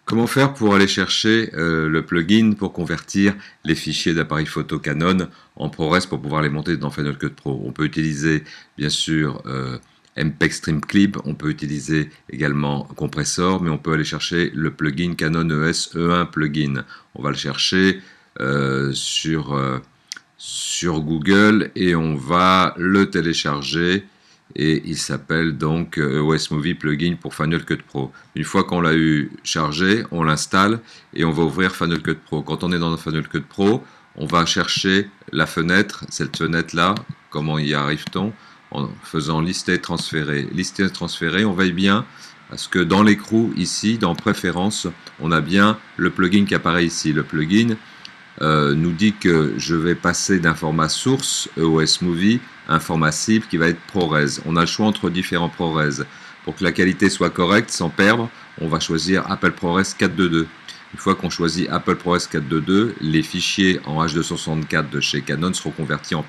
Comment faire pour aller chercher le plugin pour convertir les fichiers d'appareil photo Canon en ProRes pour pouvoir les monter dans Final Cut Pro? On peut utiliser bien sûr MPEG Stream Clip, on peut utiliser également Compressor, mais on peut aller chercher le plugin Canon ES E1 plugin. On va le chercher sur Google et on va le télécharger. Et il s'appelle donc EOS Movie Plugin pour Final Cut Pro. Une fois qu'on l'a eu chargé, on l'installe et on va ouvrir Final Cut Pro. Quand on est dans Final Cut Pro, on va chercher la fenêtre, cette fenêtre-là. Comment y arrive-t-on? En faisant lister, transférer. Lister, transférer, on veille bien à ce que dans l'écrou, ici, dans Préférences, on a bien le plugin qui apparaît ici. Le plugin nous dit que je vais passer d'un format source, EOS Movie, à un format cible qui va être ProRes. On a le choix entre différents ProRes. Pour que la qualité soit correcte, sans perdre, on va choisir Apple ProRes 422. Une fois qu'on choisit Apple ProRes 422, les fichiers en H264 de chez Canon seront convertis en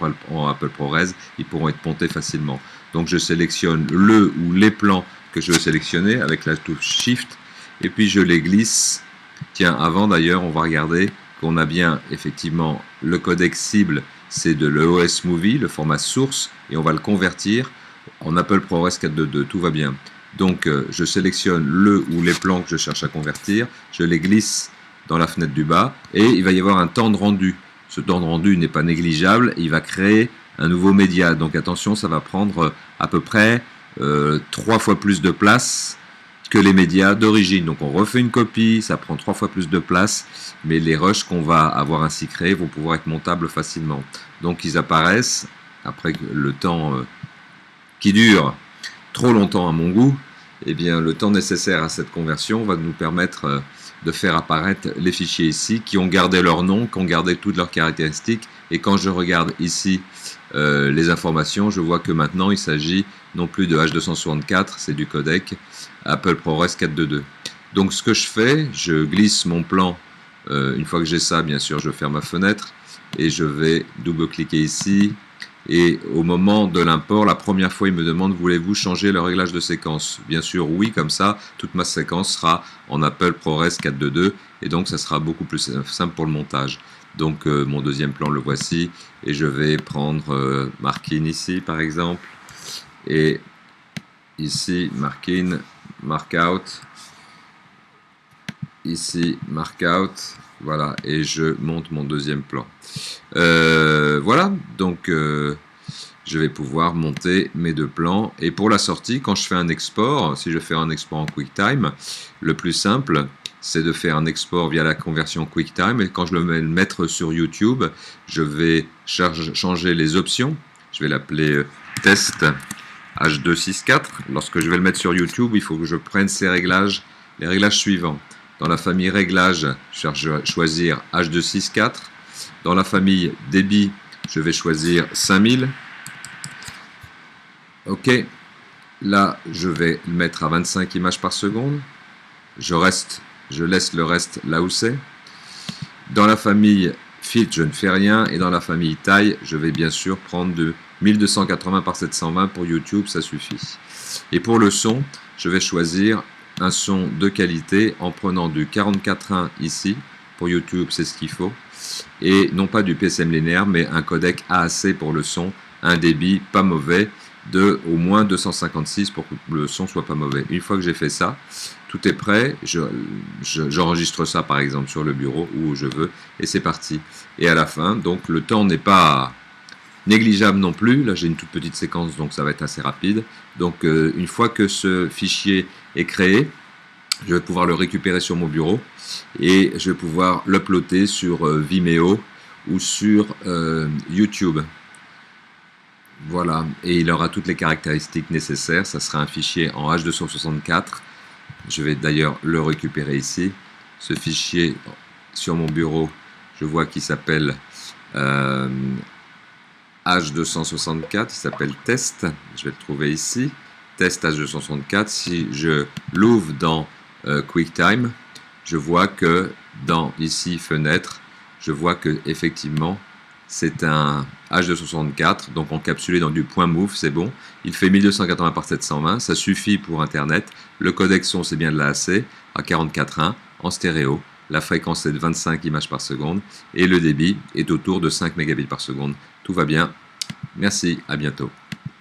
Apple ProRes. Ils pourront être montés facilement. Donc je sélectionne le ou les plans que je veux sélectionner avec la touche Shift et puis je les glisse. Tiens, avant d'ailleurs, on va regarder qu'on a bien effectivement le codec cible, c'est de l'EOS Movie, le format source, et on va le convertir en Apple ProRes 422, tout va bien. Donc je sélectionne le ou les plans que je cherche à convertir, je les glisse dans la fenêtre du bas, et il va y avoir un temps de rendu. Ce temps de rendu n'est pas négligeable, il va créer un nouveau média, donc attention, ça va prendre à peu près 3 fois plus de place que les médias d'origine. Donc on refait une copie, ça prend 3 fois plus de place, mais les rushs qu'on va avoir ainsi créés vont pouvoir être montables facilement. Donc ils apparaissent, après le temps qui dure trop longtemps à mon goût, eh bien le temps nécessaire à cette conversion va nous permettre de faire apparaître les fichiers ici, qui ont gardé leur nom, qui ont gardé toutes leurs caractéristiques, et quand je regarde ici les informations, je vois que maintenant il s'agit non plus de H264, c'est du codec Apple ProRes 422. Donc ce que je fais, je glisse mon plan, une fois que j'ai ça, bien sûr, je ferme ma fenêtre, et je vais double-cliquer ici, et au moment de l'import, la première fois, il me demande, voulez-vous changer le réglage de séquence? Bien sûr, oui, comme ça, toute ma séquence sera en Apple ProRes 422, et donc ça sera beaucoup plus simple pour le montage. Donc mon deuxième plan, le voici, et je vais prendre Mark-in ici, par exemple, et ici, Mark-in, Mark-out, ici, Mark-out, voilà, et je monte mon deuxième plan. Voilà, donc je vais pouvoir monter mes deux plans. Et pour la sortie, quand je fais un export, si je fais un export en QuickTime, le plus simple, c'est de faire un export via la conversion QuickTime. Et quand je vais le mettre sur YouTube, je vais changer les options. Je vais l'appeler test H264. Lorsque je vais le mettre sur YouTube, il faut que je prenne ces réglages, les réglages suivants. Dans la famille réglages, je vais choisir H264. Dans la famille débit, je vais choisir 5000. OK. Là, je vais le mettre à 25 images par seconde. Je laisse le reste là où c'est. Dans la famille filtre, je ne fais rien. Et dans la famille taille, je vais bien sûr prendre de 1280 par 720 pour YouTube, ça suffit. Et pour le son, je vais choisir un son de qualité en prenant du 44.1 ici. Pour YouTube, c'est ce qu'il faut. Et non pas du PSM linéaire, mais un codec AAC pour le son, un débit pas mauvais de au moins 256 pour que le son soit pas mauvais. Une fois que j'ai fait ça, tout est prêt, j'enregistre ça par exemple sur le bureau où je veux, et c'est parti. Et à la fin, donc le temps n'est pas négligeable non plus, là j'ai une toute petite séquence donc ça va être assez rapide. Donc une fois que ce fichier est créé, je vais pouvoir le récupérer sur mon bureau et je vais pouvoir l'uploader sur Vimeo ou sur YouTube. Voilà, et il aura toutes les caractéristiques nécessaires. Ça sera un fichier en H264. Je vais d'ailleurs le récupérer ici. Ce fichier sur mon bureau, je vois qu'il s'appelle H264. Il s'appelle test. Je vais le trouver ici. Test H264. Si je l'ouvre dans QuickTime, je vois que dans ici fenêtre, je vois que effectivement c'est un H264, donc encapsulé dans du point move, c'est bon. Il fait 1280 par 720, ça suffit pour Internet. Le codec son, c'est bien de l'AAC à 44.1. en stéréo. La fréquence est de 25 images par seconde et le débit est autour de 5 mégabits par seconde. Tout va bien. Merci, à bientôt.